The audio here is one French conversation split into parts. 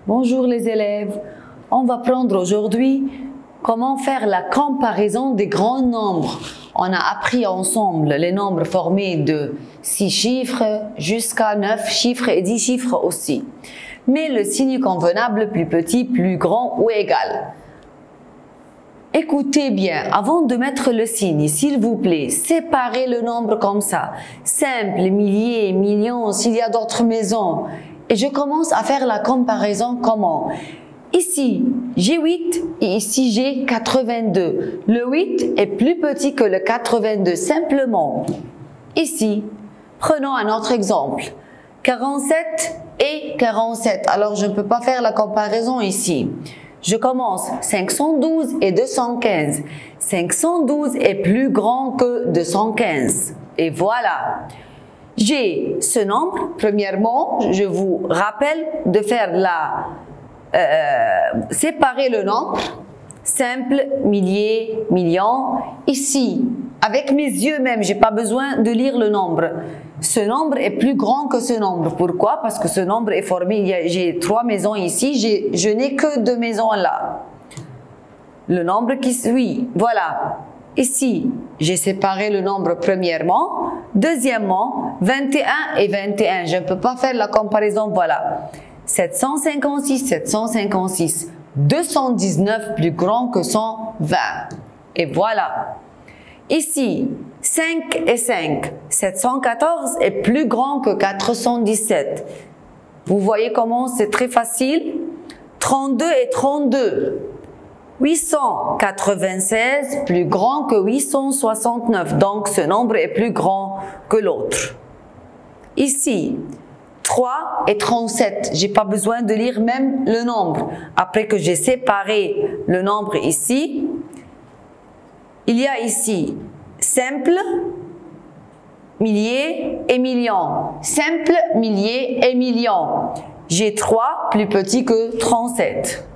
Bonjour les élèves, on va prendre aujourd'hui comment faire la comparaison des grands nombres. On a appris ensemble les nombres formés de 6 chiffres jusqu'à 9 chiffres et 10 chiffres aussi. Mais le signe convenable, plus petit, plus grand ou égal. Écoutez bien, avant de mettre le signe, s'il vous plaît, séparez le nombre comme ça. Simple, milliers, millions, s'il y a d'autres maisons. Et je commence à faire la comparaison comment? Ici, j'ai 8 et ici, j'ai 82. Le 8 est plus petit que le 82, simplement. Ici, prenons un autre exemple. 47 et 47. Alors, je ne peux pas faire la comparaison ici. Je commence 512 et 215. 512 est plus grand que 215. Et voilà. J'ai ce nombre. Premièrement, je vous rappelle de faire séparer le nombre. Simple, milliers, millions. Ici, avec mes yeux même, j'ai pas besoin de lire le nombre. Ce nombre est plus grand que ce nombre. Pourquoi? Parce que ce nombre est formé, j'ai 3 maisons ici, je n'ai que 2 maisons là. Le nombre qui suit, voilà. Ici, j'ai séparé le nombre premièrement. Deuxièmement, 21 et 21. Je ne peux pas faire la comparaison, voilà. 756, 756. 219 plus grand que 120. Et voilà. Ici, 5 et 5. 714 est plus grand que 417. Vous voyez comment c'est très facile? 32 et 32. 896 plus grand que 869. Donc, ce nombre est plus grand que l'autre. Ici, 3 et 37. J'ai pas besoin de lire même le nombre. Après que j'ai séparé le nombre ici, il y a ici simple, milliers et millions. Simple, milliers et millions. J'ai 3 plus petit que 37.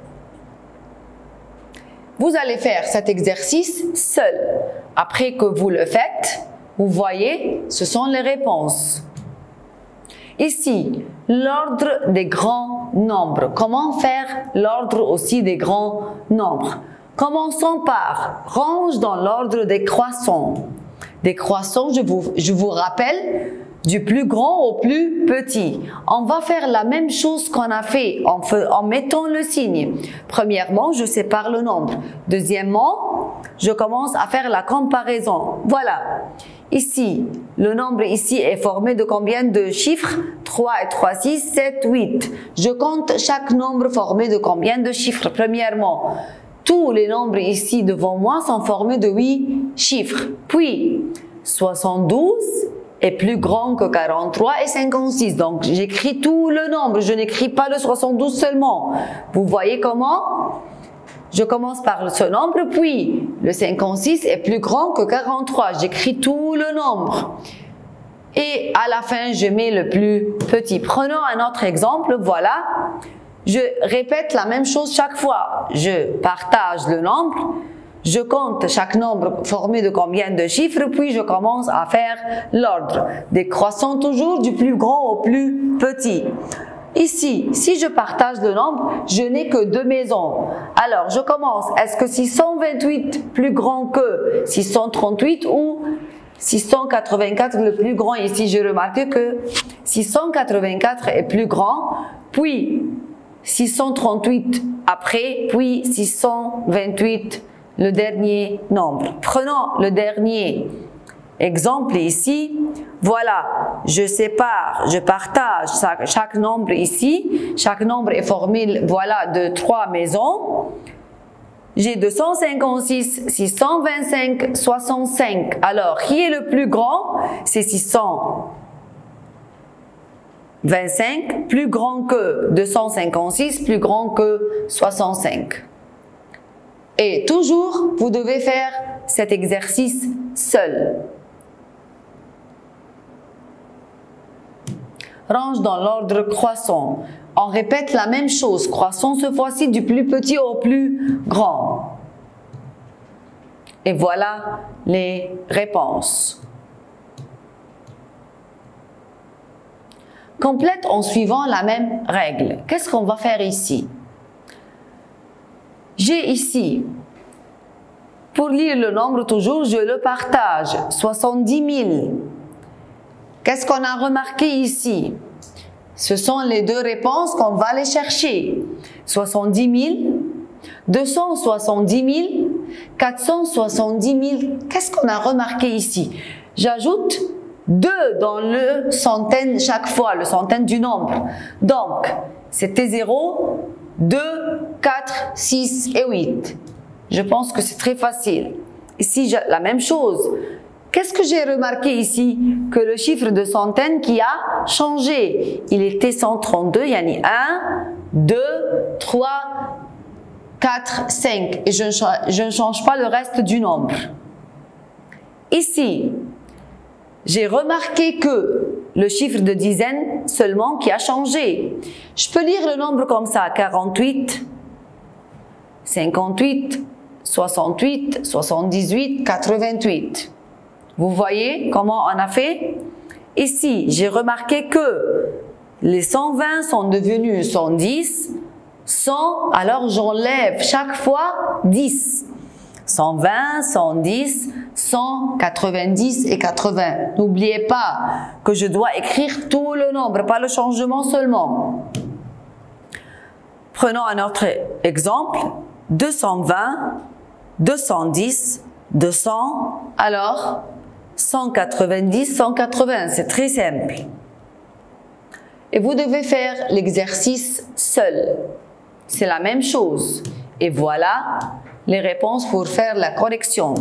Vous allez faire cet exercice seul. Après que vous le faites, vous voyez, ce sont les réponses. Ici, l'ordre des grands nombres. Comment faire l'ordre aussi des grands nombres? Commençons par range dans l'ordre des croissants. Des croissants, je vous rappelle, du plus grand au plus petit. On va faire la même chose qu'on a fait en mettant le signe. Premièrement, je sépare le nombre. Deuxièmement, je commence à faire la comparaison. Voilà. Ici, le nombre ici est formé de combien de chiffres? 3 et 3, 6, 7, 8. Je compte chaque nombre formé de combien de chiffres? Premièrement, tous les nombres ici devant moi sont formés de 8 chiffres. Puis, 72 est plus grand que 43 et 56. Donc, j'écris tout le nombre. Je n'écris pas le 72 seulement. Vous voyez comment? Je commence par ce nombre, puis le 56 est plus grand que 43. J'écris tout le nombre. Et à la fin, je mets le plus petit. Prenons un autre exemple. Voilà. Je répète la même chose chaque fois. Je partage le nombre. Je compte chaque nombre formé de combien de chiffres, puis je commence à faire l'ordre. Décroissant toujours du plus grand au plus petit. Ici, si je partage le nombre, je n'ai que 2 maisons. Alors, je commence. Est-ce que 628 plus grand que 638 ou 684 le plus grand? Ici, je remarque que 684 est plus grand, puis 638 après, puis 628 le dernier nombre. Prenons le dernier exemple ici. Voilà, je sépare, je partage chaque nombre ici. Chaque nombre est formé, voilà, de 3 maisons. J'ai 256, 625, 65. Alors, qui est le plus grand? C'est 625, plus grand que 256, plus grand que 65. Et toujours, vous devez faire cet exercice seul. Range dans l'ordre croissant. On répète la même chose, croissant cette fois-ci du plus petit au plus grand. Et voilà les réponses. complète en suivant la même règle. Qu'est-ce qu'on va faire ici? J'ai ici, pour lire le nombre toujours, je le partage, 70 000. Qu'est-ce qu'on a remarqué ici? Ce sont les deux réponses qu'on va aller chercher. 70 000, 270 000, 470 000. Qu'est-ce qu'on a remarqué ici? J'ajoute 2 dans le centaine chaque fois, le centaine du nombre. Donc, c'était 0, 2, 4, 6 et 8. Je pense que c'est très facile. Ici, la même chose. Qu'est-ce que j'ai remarqué ici? Que le chiffre de centaine qui a changé. Il était 132, il y en a 1, 2, 3, 4, 5. Et je ne change pas le reste du nombre. Ici, j'ai remarqué que le chiffre de dizaine seulement qui a changé. Je peux lire le nombre comme ça, 48, 58, 68, 78, 88. Vous voyez comment on a fait? Ici, j'ai remarqué que les 120 sont devenus 110, 100, alors j'enlève chaque fois 10. 120, 110, 100, 90 et 80. N'oubliez pas que je dois écrire tout le nombre, pas le changement seulement. Prenons un autre exemple. 220, 210, 200, alors 190, 180, c'est très simple. Et vous devez faire l'exercice seul. C'est la même chose. Et voilà les réponses pour faire la correction.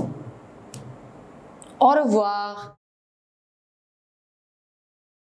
Au revoir.